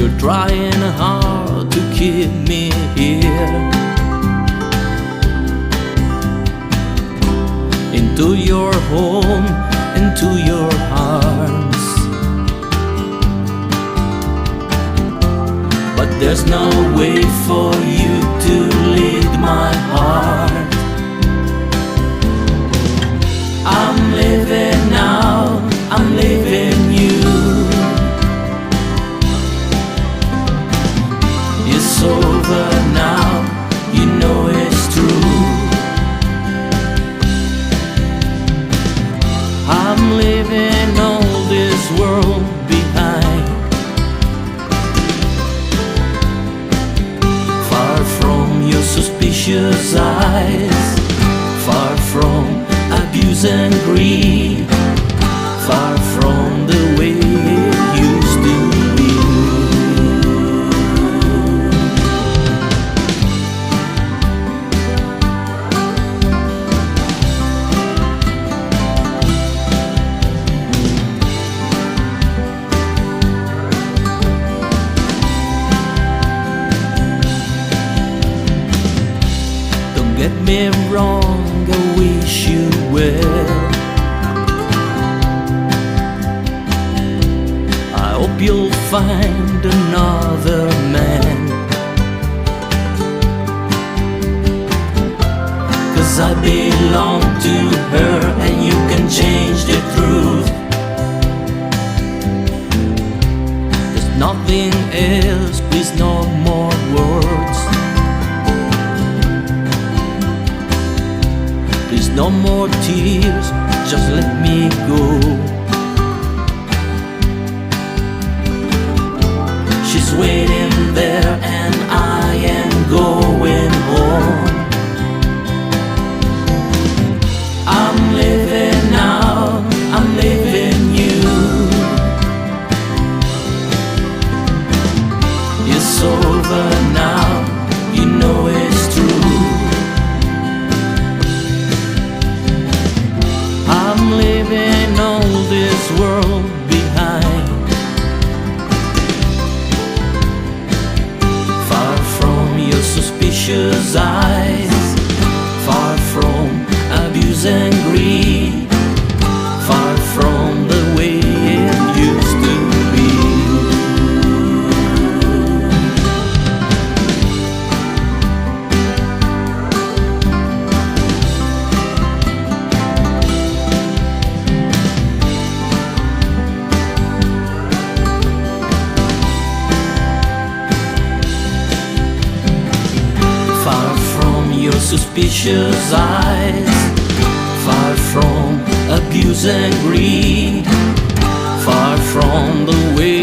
You're trying hard to keep me here. Into your home, into your arms. But there's no way for you to lead my heart. I'm living now, I'm leaving you. It's over now, you know it's true. I'm leaving all this world behind. Far from your suspicious eyes, far from abuse and greed, far from the way it used to be. Don't get me wrong, I wish you well. I hope you'll find another man, 'cause I belong to her and you can change the truth. There's nothing else, please no more words. Please no more tears, just let me go. She's waiting there and I am going home. I'm living now, I'm leaving you. It's over now, you know it's true. I'm leaving all this world behind. Far from your suspicious eyes, far from abuse and greed, far from the way it used to be. Far from your suspicious eyes, far from abuse and greed, far from the way